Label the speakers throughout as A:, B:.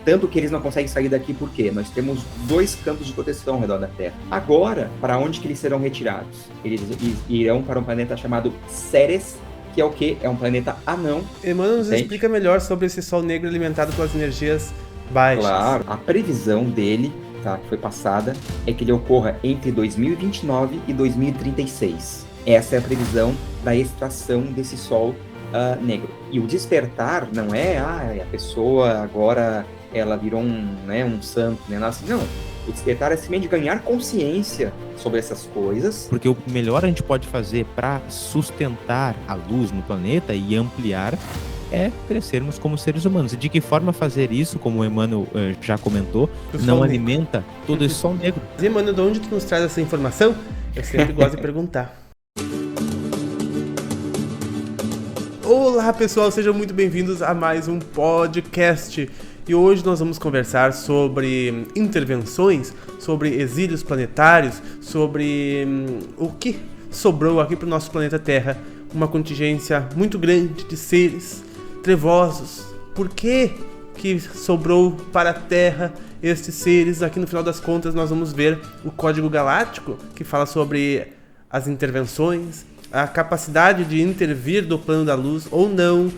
A: Tanto que eles não conseguem sair daqui porque nós temos 2 campos de proteção ao redor da Terra. Agora, para onde que eles serão retirados? Eles irão para um planeta chamado Ceres, que é o quê? É um planeta anão.
B: Emmanuel nos
A: Entende?
B: explica melhor sobre esse Sol negro alimentado pelas energias baixas.
A: Claro, a previsão dele, tá, que foi passada, é que ele ocorra entre 2029 e 2036. Essa é a previsão da extração desse Sol negro. E o despertar não é, a pessoa agora ela virou um santo, né? Não, o despertar é simplesmente ganhar consciência sobre essas coisas.
C: Porque o melhor a gente pode fazer para sustentar a luz no planeta e ampliar é crescermos como seres humanos. E de que forma fazer isso, como o Emmanuel já comentou, não alimenta todo esse sol negro.
B: E Emmanuel, de onde tu nos traz essa informação? Eu sempre gosto de perguntar. Olá pessoal, sejam muito bem-vindos a mais um podcast. E hoje nós vamos conversar sobre intervenções, sobre exílios planetários, sobre o que sobrou aqui para o nosso planeta Terra. Uma contingência muito grande de seres trevosos. Por que sobrou para a Terra estes seres? Aqui no final das contas nós vamos ver o Código Galáctico, que fala sobre as intervenções, a capacidade de intervir do plano da luz ou não,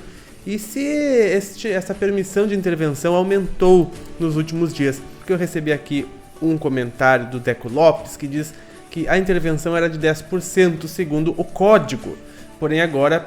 B: e se essa permissão de intervenção aumentou nos últimos dias. Porque eu recebi aqui um comentário do Deco Lopes que diz que a intervenção era de 10% segundo o código, porém agora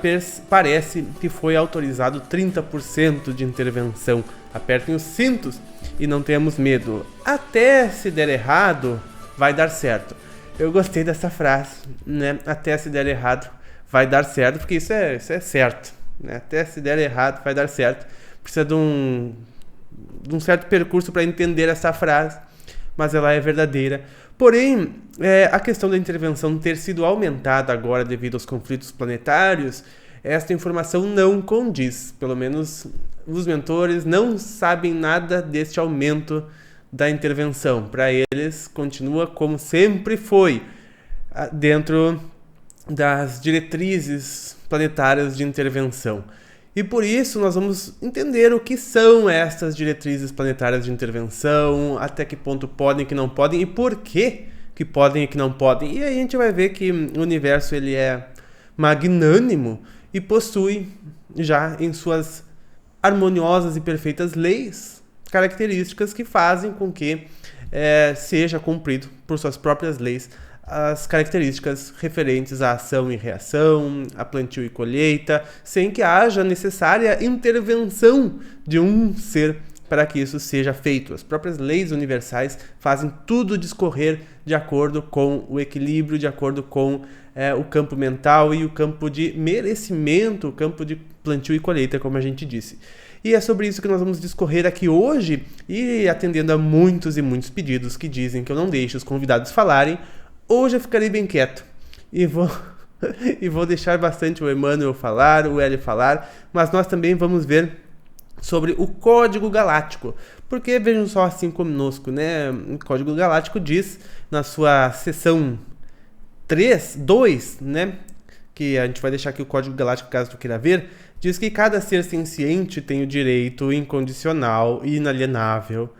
B: parece que foi autorizado 30% de intervenção. Apertem os cintos e não tenhamos medo. Até se der errado, vai dar certo. Eu gostei dessa frase, né? Até se der errado, vai dar certo, porque isso é certo, né? Até se der errado, vai dar certo. Precisa de um certo percurso para entender essa frase, mas ela é verdadeira. Porém, a questão da intervenção ter sido aumentada agora devido aos conflitos planetários, esta informação não condiz. Pelo menos os mentores não sabem nada deste aumento da intervenção. Para eles, continua como sempre foi, dentro das diretrizes planetárias de intervenção. E por isso nós vamos entender o que são estas diretrizes planetárias de intervenção, até que ponto podem, que não podem, e por que podem e que não podem. E aí a gente vai ver que o universo ele é magnânimo e possui já em suas harmoniosas e perfeitas leis características que fazem com que seja cumprido por suas próprias leis as características referentes à ação e reação, a plantio e colheita, sem que haja necessária intervenção de um ser para que isso seja feito. As próprias leis universais fazem tudo discorrer de acordo com o equilíbrio, de acordo com o campo mental e o campo de merecimento, o campo de plantio e colheita, como a gente disse. E é sobre isso que nós vamos discorrer aqui hoje, e atendendo a muitos e muitos pedidos que dizem que eu não deixo os convidados falarem, hoje eu ficarei bem quieto e vou deixar bastante o Emmanuel falar, o Hélio falar, mas nós também vamos ver sobre o Código Galáctico, porque vejam só assim conosco, né? O Código Galáctico diz na sua seção 2, né? Que a gente vai deixar aqui o Código Galáctico caso tu queira ver, diz que cada ser senciente tem o direito incondicional e inalienável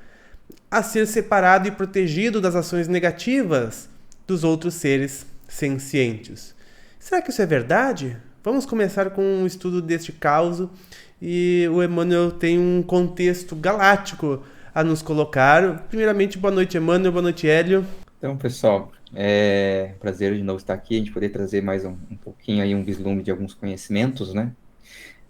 B: a ser separado e protegido das ações negativas dos outros seres sencientes. Será que isso é verdade? Vamos começar com um estudo deste caso, e o Emmanuel tem um contexto galáctico a nos colocar. Primeiramente, boa noite, Emmanuel, boa noite, Hélio.
A: Então, pessoal, é um prazer de novo estar aqui, a gente poder trazer mais um pouquinho aí, um vislumbre de alguns conhecimentos, né?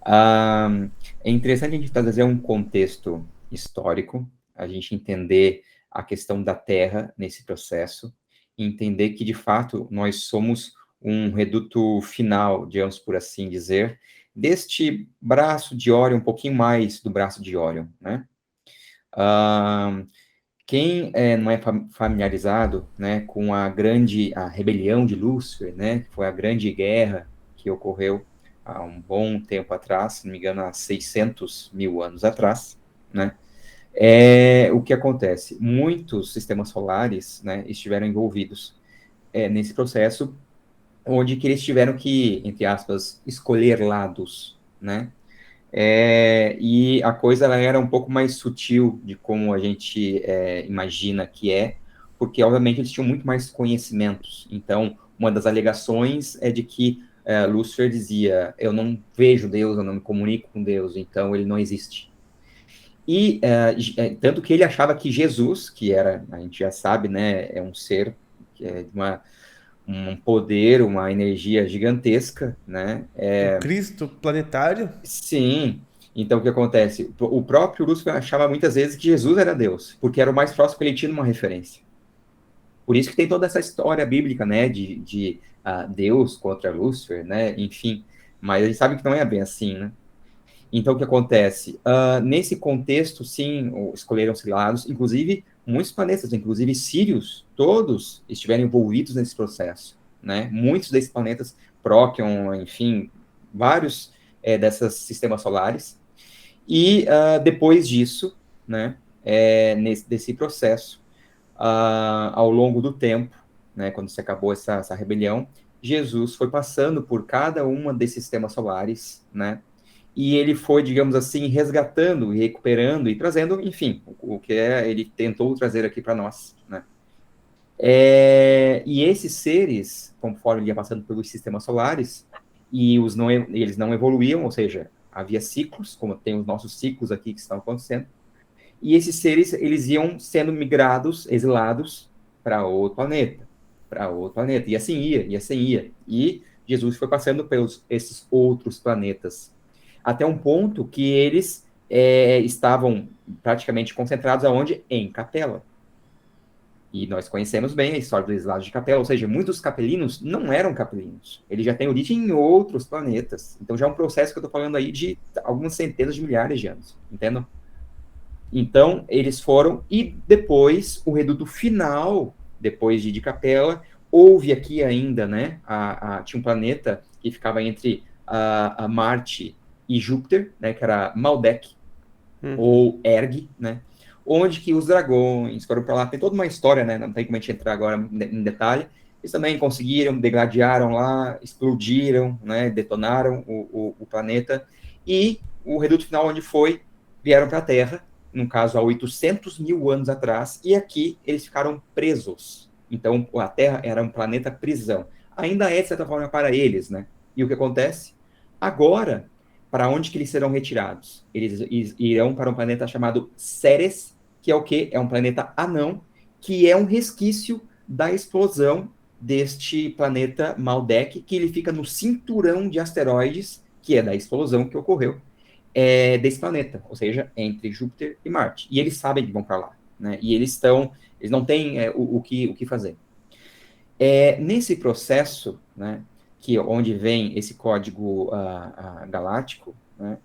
A: É interessante a gente trazer um contexto histórico, a gente entender a questão da Terra nesse processo, e entender que, de fato, nós somos um reduto final, digamos por assim dizer, deste braço de Órion, um pouquinho mais do braço de Órion, né? Quem não é familiarizado, né, com a rebelião de Lúcifer, né, que foi a grande guerra que ocorreu há um bom tempo atrás, se não me engano, há 600 mil anos atrás, né, o que acontece? Muitos sistemas solares, né, estiveram envolvidos nesse processo, onde que eles tiveram que, entre aspas, escolher lados, né? E a coisa ela era um pouco mais sutil de como a gente imagina que porque, obviamente, eles tinham muito mais conhecimentos. Então, uma das alegações é de que Lúcifer dizia, eu não vejo Deus, eu não me comunico com Deus, então ele não existe. Tanto que ele achava que Jesus, que era, a gente já sabe, né, é um ser que é de um poder, uma energia gigantesca, né?
B: Um Cristo planetário?
A: Sim. Então, o que acontece? O próprio Lúcifer achava muitas vezes que Jesus era Deus, porque era o mais próximo que ele tinha de uma referência. Por isso que tem toda essa história bíblica, né, de Deus contra Lúcifer, né, enfim. Mas a gente sabe que não é bem assim, né? Então, o que acontece? Nesse contexto, sim, escolheram-se lados, inclusive muitos planetas, inclusive Sírios, todos estiveram envolvidos nesse processo, né? Muitos desses planetas, Próquion, enfim, vários desses sistemas solares. E depois disso, né, desse processo, ao longo do tempo, né, quando se acabou essa rebelião, Jesus foi passando por cada uma desses sistemas solares, né, e ele foi, digamos assim, resgatando e recuperando e trazendo, enfim, o que ele tentou trazer aqui para nós, né. E esses seres, conforme ele ia passando pelos sistemas solares, eles não evoluíam, ou seja, havia ciclos, como tem os nossos ciclos aqui que estão acontecendo, e esses seres, eles iam sendo migrados, exilados para outro planeta, e assim ia, e assim ia. E Jesus foi passando pelos esses outros planetas, até um ponto que eles estavam praticamente concentrados aonde? Em Capela. E nós conhecemos bem a história dos exilados de Capela, ou seja, muitos capelinos não eram capelinos. Ele já tem origem em outros planetas. Então já é um processo que eu estou falando aí de algumas centenas de milhares de anos, entendeu? Então, eles foram, e depois, o reduto final, depois de Capela, houve aqui ainda, né, tinha um planeta que ficava entre a Marte e Júpiter, né, que era Maldek, ou Erg, né, onde que os dragões foram para lá, tem toda uma história, né, não tem como a gente entrar agora em detalhe, eles também conseguiram, degladiaram lá, explodiram, né, detonaram o planeta, e o reduto final onde foi, vieram para a Terra, no caso, há 800 mil anos atrás, e aqui eles ficaram presos. Então, a Terra era um planeta prisão. Ainda é, de certa forma, para eles, né? E o que acontece? Agora, para onde que eles serão retirados? Eles irão para um planeta chamado Ceres, que é o quê? É um planeta anão, que é um resquício da explosão deste planeta Maldek, que ele fica no cinturão de asteroides, que é da explosão que ocorreu desse planeta, ou seja, entre Júpiter e Marte. E eles sabem que vão para lá, né? E eles não têm o que fazer. Nesse processo, né, onde vem esse código galáctico, né,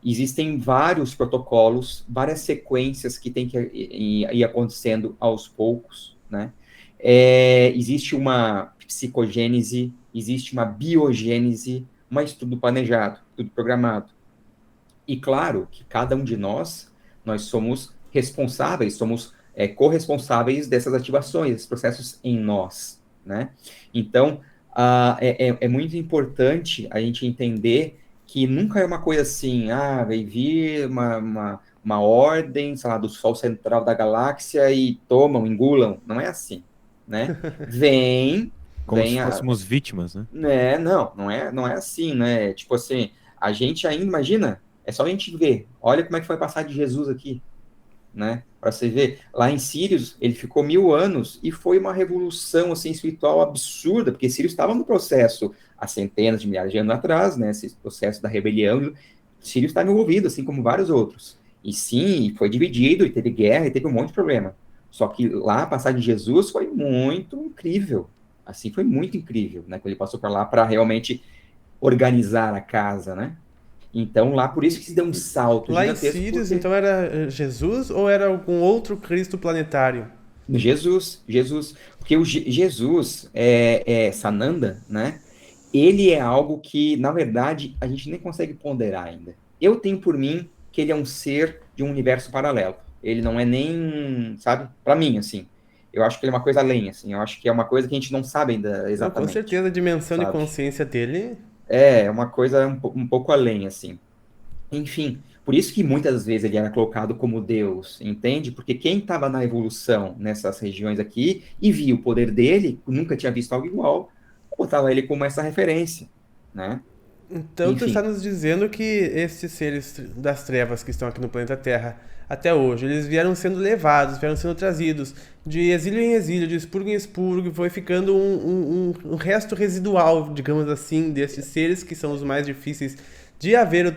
A: existem vários protocolos, várias sequências que tem que ir acontecendo aos poucos, né? Existe uma psicogênese, existe uma biogênese, mas tudo planejado, tudo programado. E claro que cada um de nós somos responsáveis, somos corresponsáveis dessas ativações, desses processos em nós, né? Então, é muito importante a gente entender que nunca é uma coisa assim, vai vir uma ordem, sei lá, do Sol central da galáxia e tomam, engulam. Não é assim, né?
C: Como se fôssemos vítimas, né?
A: Não é assim, né? Tipo assim, a gente ainda, imagina, é só a gente ver. Olha como é que foi passar de Jesus aqui, né? Para você ver. Lá em Sírios, ele ficou 1000 anos e foi uma revolução assim, espiritual absurda, porque Sírios estava no processo há centenas de milhares de anos atrás, né? Esse processo da rebelião. Sírios estava envolvido, assim como vários outros. E sim, foi dividido, e teve guerra, e teve um monte de problema. Só que lá, a passagem de Jesus foi muito incrível. Assim, foi muito incrível, né? Quando ele passou para lá para realmente organizar a casa, né? Então, lá, por isso que se deu um salto
B: Lá em
A: gigantesco,
B: Sirius,
A: porque
B: então era Jesus ou era algum outro Cristo planetário?
A: Jesus, porque Jesus Sananda, né? Ele é algo que, na verdade, a gente nem consegue ponderar ainda. Eu tenho por mim que ele é um ser de um universo paralelo. Ele não é nem, sabe? Para mim, assim. Eu acho que ele é uma coisa além, assim. Eu acho que é uma coisa que a gente não sabe ainda
B: Não, com
A: exatamente,
B: certeza a dimensão de
A: sabe?
B: consciência dele.
A: É uma coisa um pouco além, assim. Enfim, por isso que muitas vezes ele era colocado como Deus, entende? Porque quem estava na evolução nessas regiões aqui e via o poder dele, nunca tinha visto algo igual, botava ele como essa referência, né?
B: Então tu está
A: Enfim,
B: nos dizendo que esses seres das trevas que estão aqui no planeta Terra até hoje, eles vieram sendo levados, vieram sendo trazidos de exílio em exílio, de expurgo em expurgo, e foi ficando um resto residual, digamos assim, desses seres que são os mais difíceis de haver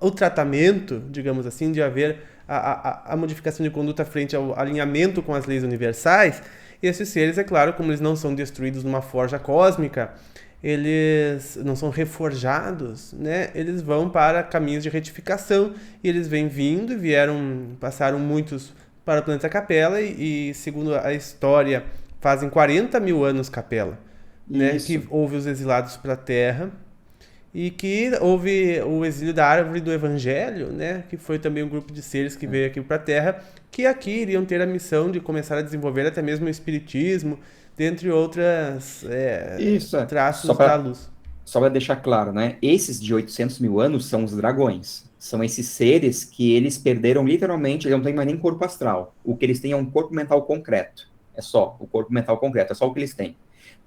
B: o tratamento, digamos assim, de haver a modificação de conduta frente ao alinhamento com as leis universais. E esses seres, é claro, como eles não são destruídos numa forja cósmica, eles não são reforjados, né? Eles vão para caminhos de retificação e eles vêm vindo, passaram muitos para o planeta Capela e segundo a história, fazem 40 mil anos Capela, né? Que
A: isso.
B: houve os exilados para a Terra e que houve o exílio da árvore do Evangelho, né? Que foi também um grupo de seres que veio aqui para a Terra, que aqui iriam ter a missão de começar a desenvolver até mesmo o espiritismo, dentre outras
A: Isso, é.
B: traços da luz.
A: Só para deixar claro, né? Esses de 800 mil anos são os dragões. São esses seres que eles perderam literalmente, eles não têm mais nem corpo astral. O que eles têm é um corpo mental concreto. É só o corpo mental concreto, é só o que eles têm.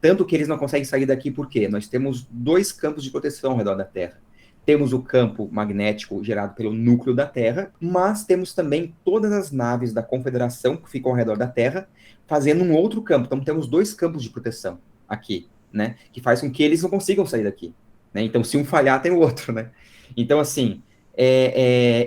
A: Tanto que eles não conseguem sair daqui porque nós temos dois campos de proteção ao redor da Terra. Temos o campo magnético gerado pelo núcleo da Terra, mas temos também todas as naves da Confederação que ficam ao redor da Terra, fazendo um outro campo. Então temos dois campos de proteção aqui, né? Que faz com que eles não consigam sair daqui. Né? Então, se um falhar, tem o outro, né? Então, assim,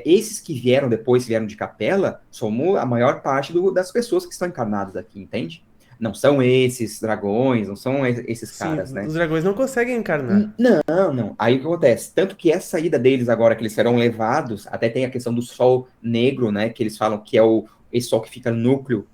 A: esses que vieram depois, vieram de Capela, somos a maior parte das pessoas que estão encarnadas aqui, entende? Não são esses dragões, não são esses
B: Sim,
A: caras, né?
B: os dragões não conseguem encarnar.
A: Não, não. Aí o que acontece? Tanto que essa saída deles agora, que eles serão levados, até tem a questão do sol negro, né? Que eles falam que é esse sol que fica no núcleo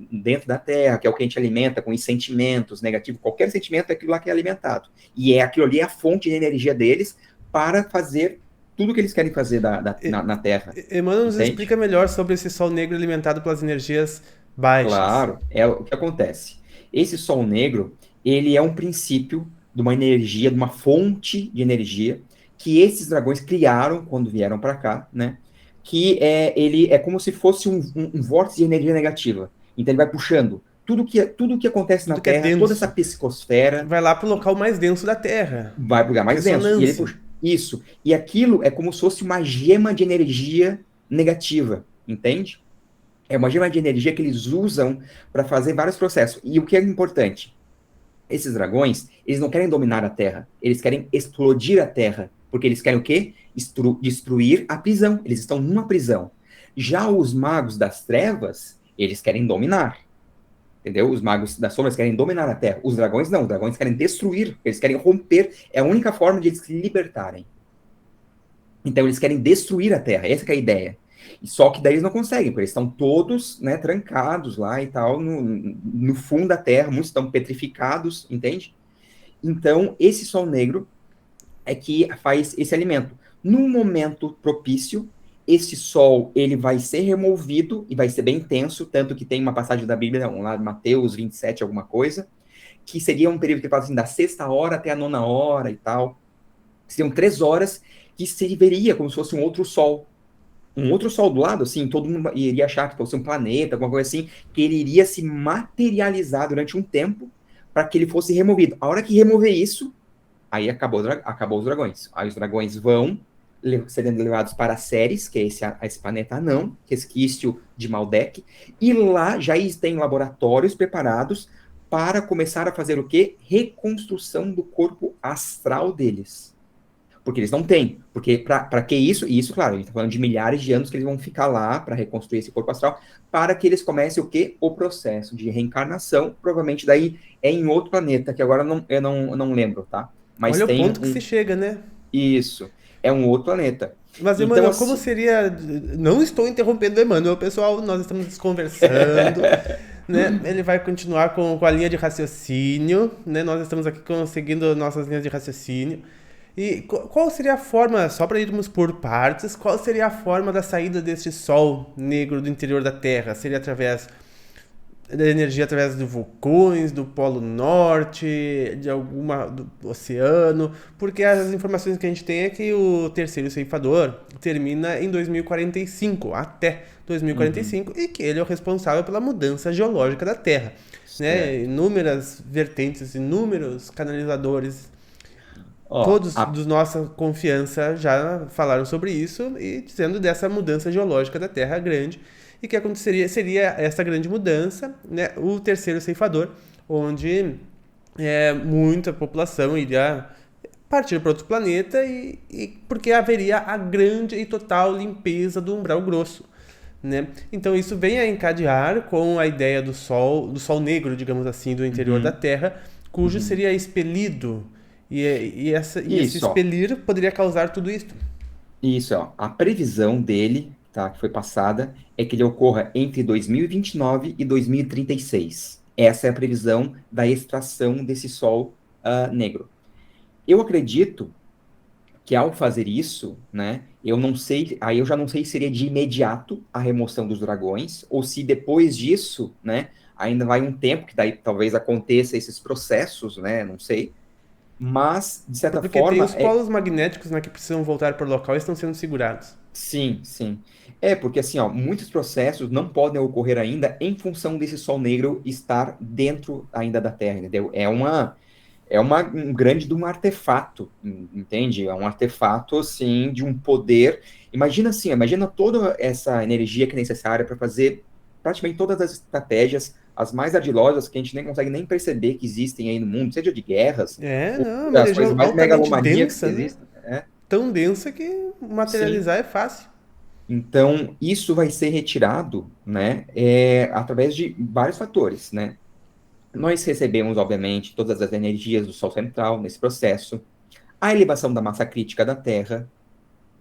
A: dentro da Terra, que é o que a gente alimenta com os sentimentos negativos. Qualquer sentimento é aquilo lá que é alimentado. E aquilo ali é a fonte de energia deles para fazer tudo que eles querem fazer na Terra.
B: Emmanuel nos
A: Entende?
B: explica melhor sobre esse sol negro alimentado pelas energias baixas.
A: Claro, é o que acontece. Esse sol negro, ele é um princípio de uma energia, de uma fonte de energia que esses dragões criaram quando vieram para cá, né? Ele é como se fosse um vórtice de energia negativa. Então ele vai puxando tudo que acontece na
B: Tudo que é
A: Terra, toda essa
B: denso.
A: psicosfera,
B: Vai lá pro local mais denso da Terra.
A: vai para o lugar mais denso. E ele
B: Ressonância.
A: puxa isso. E aquilo é como se fosse uma gema de energia negativa, entende? É uma gema de energia que eles usam para fazer vários processos. E o que é importante? Esses dragões, eles não querem dominar a Terra. Eles querem explodir a Terra. Porque eles querem o quê? Destruir a prisão. Eles estão numa prisão. Já os magos das trevas, eles querem dominar. Entendeu? Os magos das sombras querem dominar a Terra. Os dragões não. Os dragões querem destruir. Eles querem romper. É a única forma de eles se libertarem. Então, eles querem destruir a Terra. Essa que é a ideia. Só que daí eles não conseguem, porque eles estão todos, né, trancados lá e tal, no fundo da Terra, muitos estão petrificados, entende? Então, esse sol negro é que faz esse alimento. Num momento propício, esse sol, ele vai ser removido e vai ser bem intenso, tanto que tem uma passagem da Bíblia, lá de Mateus 27, alguma coisa, que seria um período que fala assim, da 6ª hora até a 9ª hora e tal. Seriam 3 horas que se veria como se fosse um outro sol do lado, assim, todo mundo iria achar que fosse um planeta, alguma coisa assim, que ele iria se materializar durante um tempo para que ele fosse removido. A hora que remover isso, aí acabou os dragões. Aí os dragões vão sendo levados para Ceres, que é esse planeta anão, resquício de Maldek, e lá já tem laboratórios preparados para começar a fazer o quê? Reconstrução do corpo astral deles. Porque eles não têm. Porque para que isso? E isso, claro, a gente está falando de milhares de anos que eles vão ficar lá para reconstruir esse corpo astral, para que eles comecem o quê? O processo de reencarnação. Provavelmente daí é em outro planeta, que agora eu não lembro, tá? Mas
B: Olha o
A: tem
B: ponto que se chega, né?
A: Isso. É um outro planeta.
B: Mas,
A: Então,
B: Emmanuel, como
A: assim,
B: seria... Não estou interrompendo o Emmanuel, pessoal, nós estamos conversando, né? Ele vai continuar com a linha de raciocínio, né? Nós estamos aqui conseguindo nossas linhas de raciocínio. E qual seria a forma, só para irmos por partes, qual seria a forma da saída deste sol negro do interior da Terra? Seria através da energia através de vulcões, do Polo Norte, do oceano, porque as informações que a gente tem é que o terceiro ceifador termina em 2045, até 2045,
A: Uhum.
B: e que ele é o responsável pela mudança geológica da Terra. Né?
A: Certo.
B: Inúmeras vertentes, inúmeros canalizadores,
A: Ó,
B: todos dos nossa confiança já falaram sobre isso e dizendo dessa mudança geológica da Terra grande e que aconteceria seria essa grande mudança, né, o terceiro ceifador, onde muita população iria partir para outro planeta e porque haveria a grande e total limpeza do umbral grosso. Né? Então isso vem a encadear com a ideia do sol negro, digamos assim, do interior da
A: uhum,
B: Terra, cujo
A: uhum.
B: seria expelido e esse
A: Isso, ó.
B: expelir poderia causar tudo isso.
A: Isso, ó. A previsão dele, tá, que foi passada, é que ele ocorra entre 2029 e 2036. Essa é a previsão da extração desse Sol negro. Eu acredito que ao fazer isso, né, eu não sei, aí eu já não sei se seria de imediato a remoção dos dragões, ou se depois disso, né, ainda vai um tempo que daí talvez aconteça esses processos, né, não sei. Mas, de certa
B: Porque tem
A: forma,
B: os polos magnéticos, né, que precisam voltar para o local e estão sendo segurados.
A: sim, sim. É, porque assim, ó, muitos processos não podem ocorrer ainda em função desse Sol negro estar dentro ainda da Terra, entendeu? Um grande de um artefato, entende? É um artefato, assim, de um poder. Imagina assim, imagina toda essa energia que é necessária para fazer praticamente todas as estratégias, as mais ardilosas, que a gente nem consegue nem perceber que existem aí no mundo, seja de guerras,
B: É,
A: ou
B: não, é uma
A: das
B: energia
A: coisas mais
B: altamente
A: megalomaníacas que
B: densa, né?
A: existem, né?
B: Tão densa que
A: Sim.
B: materializar é fácil.
A: Então, isso vai ser retirado, né, através de vários fatores, né? Nós recebemos, obviamente, todas as energias do Sol central nesse processo, a elevação da massa crítica da Terra,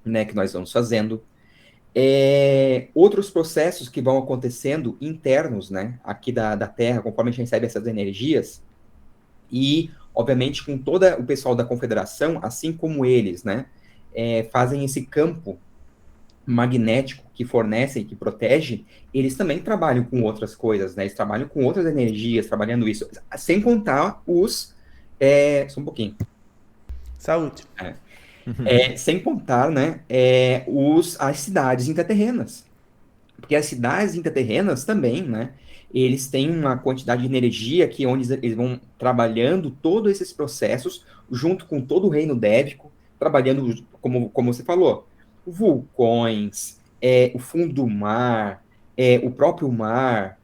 A: né, que nós vamos fazendo, outros processos que vão acontecendo internos, né, aqui da Terra, conforme a gente recebe essas energias, e, obviamente, com todo o pessoal da Confederação, assim como eles, né, fazem esse campo magnético que fornece e que protege, eles também trabalham com outras coisas, né? Eles trabalham com outras energias, trabalhando isso, sem contar os. Só um pouquinho.
B: Saúde.
A: É, sem contar, né? As cidades intraterrenas. Porque as cidades intraterrenas também, né? Eles têm uma quantidade de energia que onde eles vão trabalhando todos esses processos junto com todo o reino dévico, trabalhando, como você falou, vulcões, o fundo do mar, o próprio mar,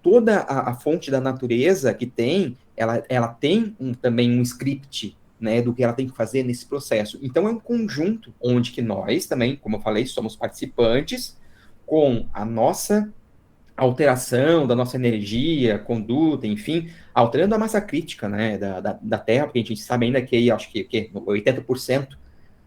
A: toda a fonte da natureza que tem, ela tem também um script, né, do que ela tem que fazer nesse processo. Então é um conjunto onde que nós também, como eu falei, somos participantes com a nossa alteração da nossa energia, conduta, enfim, alterando a massa crítica, né, da Terra, porque a gente sabe ainda que acho que 80%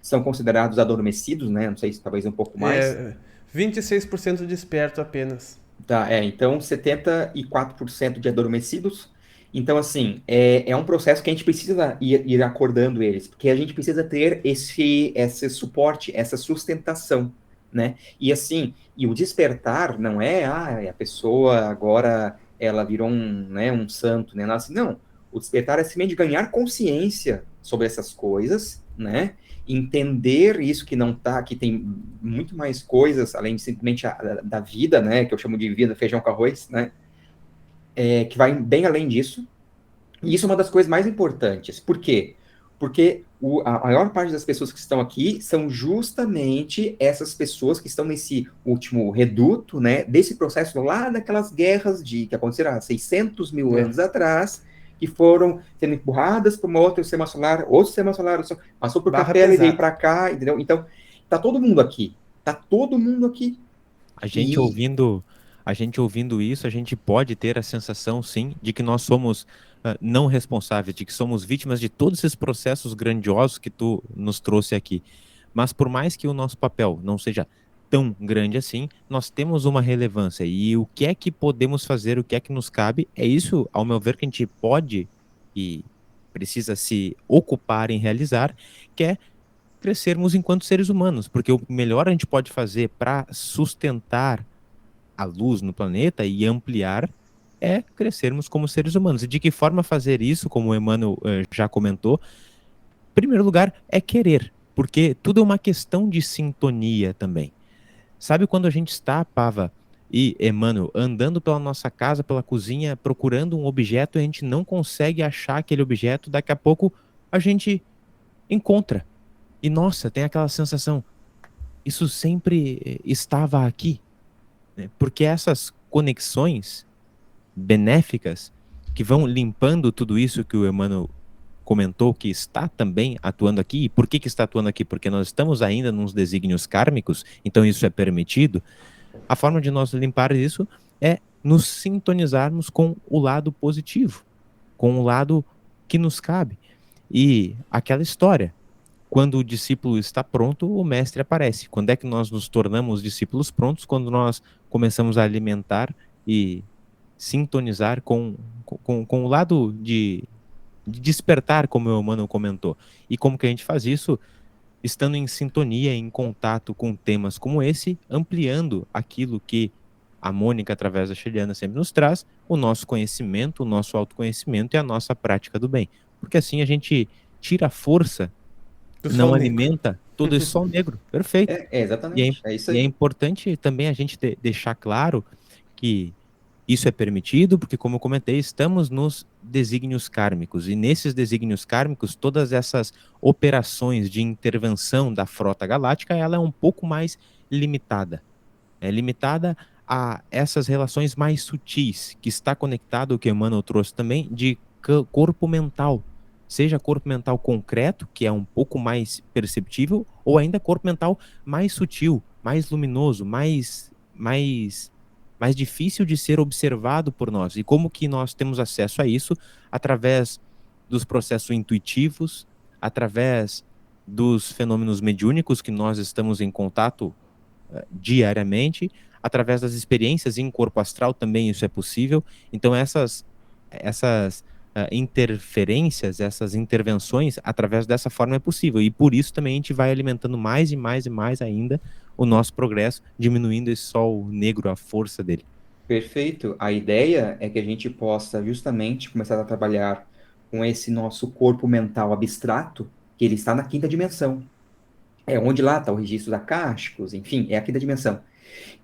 A: são considerados adormecidos, né, não sei se talvez um pouco mais,
B: É 26% desperto apenas.
A: tá, então 74% de adormecidos, então assim, é um processo que a gente precisa ir acordando eles, porque a gente precisa ter esse suporte, essa sustentação, né, e assim, e o despertar não é, a pessoa agora, ela virou né, um santo, né, assim, não, o despertar é simplesmente ganhar consciência sobre essas coisas, né, entender isso que não tá, que tem muito mais coisas, além de simplesmente da vida, né, que eu chamo de vida, feijão com arroz, né, que vai bem além disso. E isso é uma das coisas mais importantes. Por quê? Porque a maior parte das pessoas que estão aqui são justamente essas pessoas que estão nesse último reduto, né, desse processo lá daquelas guerras que aconteceram há 600 mil
B: É.
A: anos atrás, que foram sendo empurradas para uma outra sistema solar, outro sistema solar, passou por
B: Barra
A: Capela e veio
B: pesada.
A: para cá, entendeu? Então, tá todo mundo aqui. Tá todo mundo aqui.
C: A gente
A: E
C: ouvindo, a gente ouvindo isso, a gente pode ter a sensação, sim, de que nós somos não responsáveis, de que somos vítimas de todos esses processos grandiosos que tu nos trouxe aqui. Mas por mais que o nosso papel não seja tão grande assim, nós temos uma relevância. E o que é que podemos fazer, o que é que nos cabe, é isso, ao meu ver, que a gente pode e precisa se ocupar em realizar, que é crescermos enquanto seres humanos, porque o melhor a gente pode fazer para sustentar a luz no planeta e ampliar é crescermos como seres humanos. E de que forma fazer isso, como o Emmanuel já comentou, em primeiro lugar, é querer, porque tudo é uma questão de sintonia também. Sabe quando a gente está, Pava e Emmanuel, andando pela nossa casa, pela cozinha, procurando um objeto e a gente não consegue achar aquele objeto, daqui a pouco a gente encontra. E nossa, tem aquela sensação, isso sempre estava aqui, né? Porque essas conexões benéficas que vão limpando tudo isso que o Emmanuel comentou, que está também atuando aqui. E por que está atuando aqui? Porque nós estamos ainda nos desígnios kármicos, então isso é permitido. A forma de nós limpar isso é nos sintonizarmos com o lado positivo, com o lado que nos cabe. E aquela história, quando o discípulo está pronto, o mestre aparece. Quando é que nós nos tornamos discípulos prontos? Quando nós começamos a alimentar e sintonizar com o lado de despertar, como o Emmanuel comentou. E como que a gente faz isso? Estando em sintonia, em contato com temas como esse, ampliando aquilo que a Mônica, através da Sheliana, sempre nos traz, o nosso conhecimento, o nosso autoconhecimento e a nossa prática do bem. Porque assim a gente tira a força,
B: Do
C: não
B: sol negro.
C: alimenta todo esse sol negro. Perfeito.
A: Exatamente, é isso
C: E é
A: aí.
C: importante também a gente deixar claro que isso é permitido porque, como eu comentei, estamos nos desígnios kármicos. E nesses desígnios kármicos, todas essas operações de intervenção da frota galáctica, ela é um pouco mais limitada. É limitada a essas relações mais sutis, que está conectado, o que Emmanuel trouxe também, de corpo mental. Seja corpo mental concreto, que é um pouco mais perceptível, ou ainda corpo mental mais sutil, mais luminoso, mais difícil de ser observado por nós. E como que nós temos acesso a isso? Através dos processos intuitivos, através dos fenômenos mediúnicos que nós estamos em contato diariamente, através das experiências em corpo astral também isso é possível. Então essas interferências, essas intervenções, através dessa forma é possível. E por isso também a gente vai alimentando mais e mais e mais ainda o nosso progresso, diminuindo esse sol negro, a força dele.
A: Perfeito. A ideia é que a gente possa justamente começar a trabalhar com esse nosso corpo mental abstrato, que ele está na quinta dimensão. É onde lá está o registro da Akásicos, enfim, é a quinta dimensão.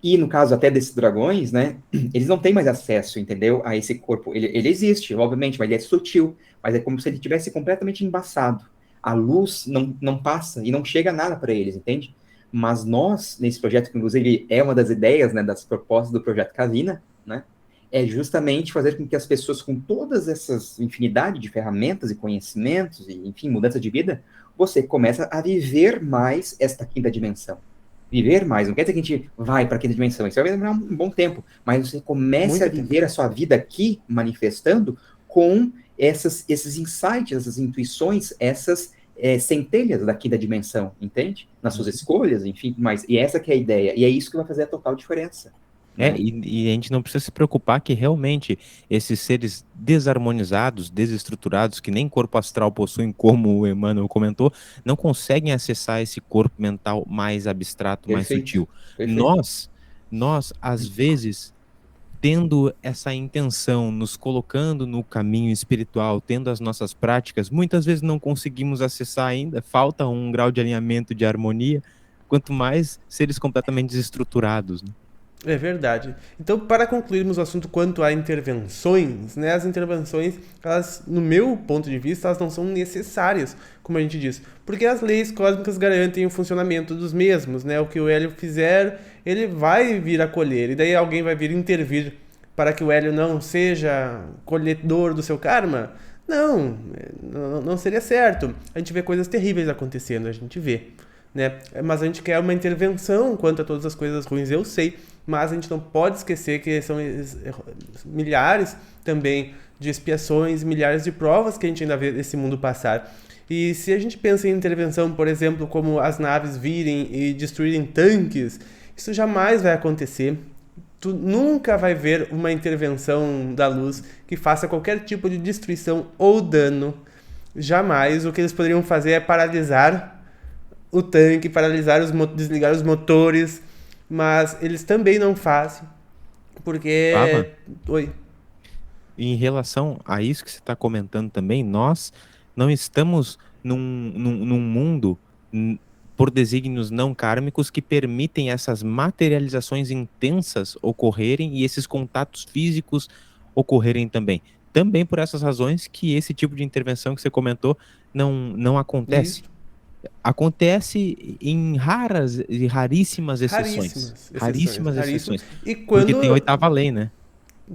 A: E no caso até desses dragões, né, eles não têm mais acesso, entendeu, a esse corpo. Ele existe, obviamente, mas ele é sutil, mas é como se ele tivesse completamente embaçado. A luz não passa e não chega nada para eles, entende? Mas nós, nesse projeto, que inclusive é uma das ideias, né, das propostas do projeto Kavina, né, é justamente fazer com que as pessoas com todas essas infinidade de ferramentas e conhecimentos, e enfim, mudança de vida, você começa a viver mais esta quinta dimensão. Viver mais, não quer dizer que a gente vai para a quinta dimensão, isso vai demorar um bom tempo, mas você comece a
B: Muito tempo.
A: viver a sua vida aqui, manifestando com esses insights, essas intuições, essas centelhas da quinta dimensão, entende? Nas suas escolhas, enfim, mas, e essa que é a ideia, e é isso que vai fazer a total diferença. Né?
C: E a gente não precisa se preocupar que realmente esses seres desarmonizados, desestruturados, que nem corpo astral possuem, como o Emmanuel comentou, não conseguem acessar esse corpo mental mais abstrato, mais
A: Perfeito,
C: sutil.
A: perfeito.
C: Nós, às vezes, tendo essa intenção, nos colocando no caminho espiritual, tendo as nossas práticas, muitas vezes não conseguimos acessar ainda, falta um grau de alinhamento, de harmonia, quanto mais seres completamente desestruturados, né?
B: É verdade. Então, para concluirmos o assunto quanto a intervenções, né, as intervenções, elas, no meu ponto de vista, elas não são necessárias, como a gente diz, porque as leis cósmicas garantem o funcionamento dos mesmos, né? O que o Hélio fizer, ele vai vir a colher, e daí alguém vai vir intervir para que o Hélio não seja colhedor do seu karma? Não seria certo. A gente vê coisas terríveis acontecendo, a gente vê, né? Mas a gente quer uma intervenção quanto a todas as coisas ruins, eu sei, mas a gente não pode esquecer que são milhares também de expiações, milhares de provas que a gente ainda vê esse mundo passar. E se a gente pensa em intervenção, por exemplo, como as naves virem e destruírem tanques, isso jamais vai acontecer. Tu nunca vai ver uma intervenção da luz que faça qualquer tipo de destruição ou dano. Jamais. O que eles poderiam fazer é paralisar o tanque, desligar os motores, mas eles também não fazem, porque...
C: Pava,
B: Oi.
C: em relação a isso que você está comentando também, nós não estamos num mundo por desígnios não kármicos que permitem essas materializações intensas ocorrerem e esses contatos físicos ocorrerem também. Também por essas razões que esse tipo de intervenção que você comentou não acontece.
B: Isso.
C: Acontece em raras e raríssimas exceções. Raríssimas exceções.
B: E quando...
C: Porque tem a 8ª lei, né?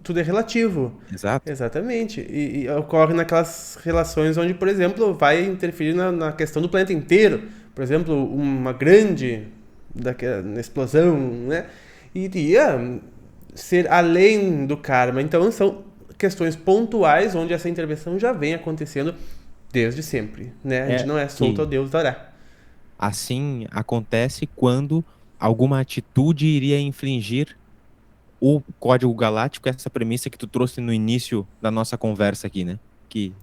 B: Tudo é relativo.
C: Exato.
B: Exatamente. E ocorre naquelas relações onde, por exemplo, vai interferir na questão do planeta inteiro. Por exemplo, uma grande explosão, né? Iria ser além do karma. Então, são questões pontuais onde essa intervenção já vem acontecendo desde sempre, né? A gente não é solto ao Deus dará.
C: Assim acontece quando alguma atitude iria infringir o código galáctico, essa premissa que tu trouxe no início da nossa conversa aqui, né? Que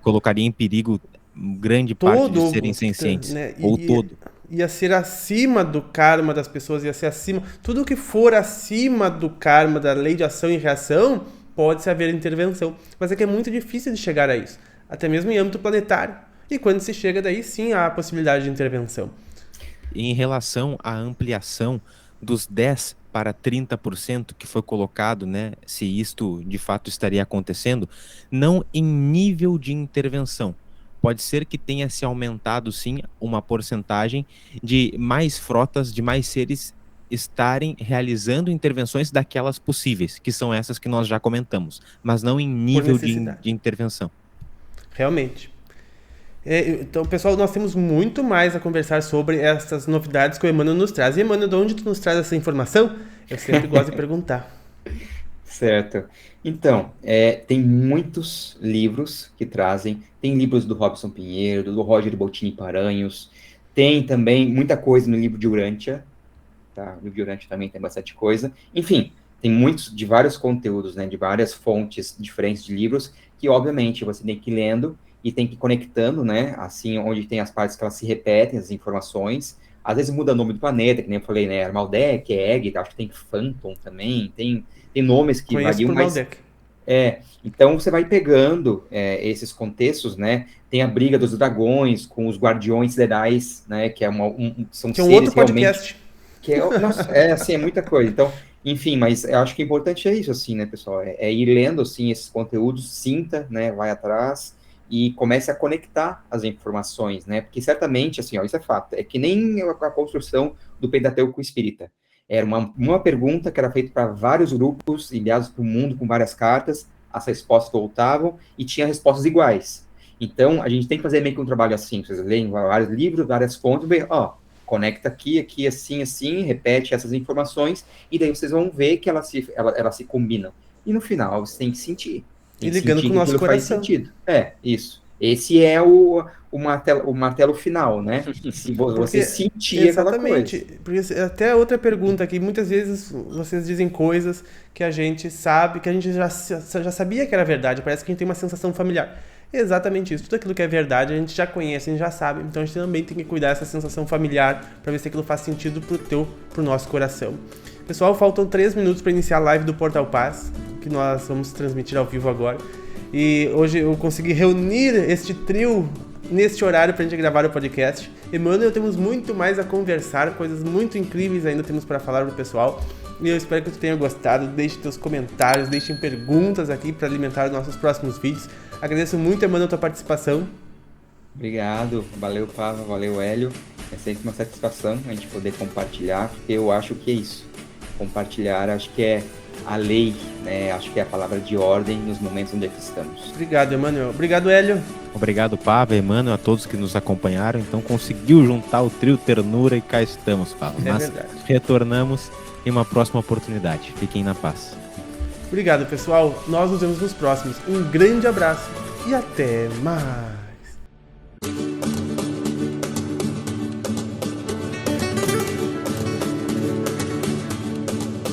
C: colocaria em perigo grande parte de serem sencientes,
B: né?
C: todo.
B: Ia ser acima do karma das pessoas, ia ser acima... Tudo que for acima do karma, da lei de ação e reação, pode-se haver intervenção. Mas é que é muito difícil de chegar a isso, até mesmo em âmbito planetário. E quando se chega daí, sim, há a possibilidade de intervenção.
C: Em relação à ampliação dos 10% para 30% que foi colocado, né, se isto de fato estaria acontecendo, não em nível de intervenção. Pode ser que tenha se aumentado, sim, uma porcentagem de mais frotas, de mais seres estarem realizando intervenções daquelas possíveis, que são essas que nós já comentamos, mas não em nível de intervenção.
B: Realmente. Então, pessoal, nós temos muito mais a conversar sobre essas novidades que o Emmanuel nos traz. E, Emmanuel, de onde tu nos traz essa informação? Eu sempre gosto de perguntar.
A: Certo. Então, tem muitos livros que trazem. Tem livros do Robson Pinheiro, do Roger Bottini Paranhos. Tem também muita coisa no livro de Urântia. Tá? O livro de Urântia também tem bastante coisa. Enfim, tem muitos, de vários conteúdos, né, de várias fontes diferentes de livros, que, obviamente, você tem que ir lendo e tem que ir conectando, né, assim, onde tem as partes que elas se repetem, as informações. Às vezes muda o nome do planeta, que nem eu falei, né, Maldek, Egg, acho que tem Phantom também, tem nomes que variam, mas... Então você vai pegando esses contextos, né, tem a briga dos dragões com os guardiões Jedi, né, que é são seres
B: outro podcast.
A: Nossa, assim, é muita coisa, então... Enfim, mas eu acho que o importante é isso, assim, né, pessoal, é ir lendo, assim, esses conteúdos, sinta, né, vai atrás e comece a conectar as informações, né, porque certamente, assim, ó, isso é fato, é que nem a construção do Pentateuco Espírita, era uma pergunta que era feita para vários grupos enviados para o mundo com várias cartas, as respostas voltavam e tinha respostas iguais. Então, a gente tem que fazer meio que um trabalho assim, vocês leem vários livros, várias fontes, bem, ó, conecta aqui, assim, repete essas informações, e daí vocês vão ver que elas se combinam. E no final, você tem que sentir.
B: E ligando com o nosso coração.
A: Faz sentido. Isso. Esse é o martelo final, né? Se você sentir aquela coisa.
B: Exatamente. Porque até outra pergunta aqui, muitas vezes vocês dizem coisas que a gente sabe, que a gente já sabia que era verdade, parece que a gente tem uma sensação familiar. Exatamente isso. Tudo aquilo que é verdade a gente já conhece, a gente já sabe. Então a gente também tem que cuidar dessa sensação familiar para ver se aquilo faz sentido pro nosso coração. Pessoal, faltam 3 minutos para iniciar a live do Portal Paz, que nós vamos transmitir ao vivo agora. E hoje eu consegui reunir este trio neste horário para a gente gravar o podcast. Emmanuel, temos muito mais a conversar, coisas muito incríveis ainda temos para falar pro pessoal. E eu espero que tu tenha gostado. Deixe teus comentários, deixem perguntas aqui para alimentar os nossos próximos vídeos. Agradeço muito, Emmanuel, a tua participação.
A: Obrigado, valeu, Pava, valeu, Hélio. É sempre uma satisfação a gente poder compartilhar, porque eu acho que é isso. Compartilhar, acho que é a lei, né? Acho que é a palavra de ordem nos momentos onde aqui estamos.
B: Obrigado, Emmanuel. Obrigado, Hélio.
C: Obrigado, Pava, Emmanuel, a todos que nos acompanharam. Então conseguiu juntar o trio Ternura e cá estamos, Pava. Mas verdade. Retornamos em uma próxima oportunidade. Fiquem na paz.
B: Obrigado, pessoal. Nós nos vemos nos próximos. Um grande abraço e até mais.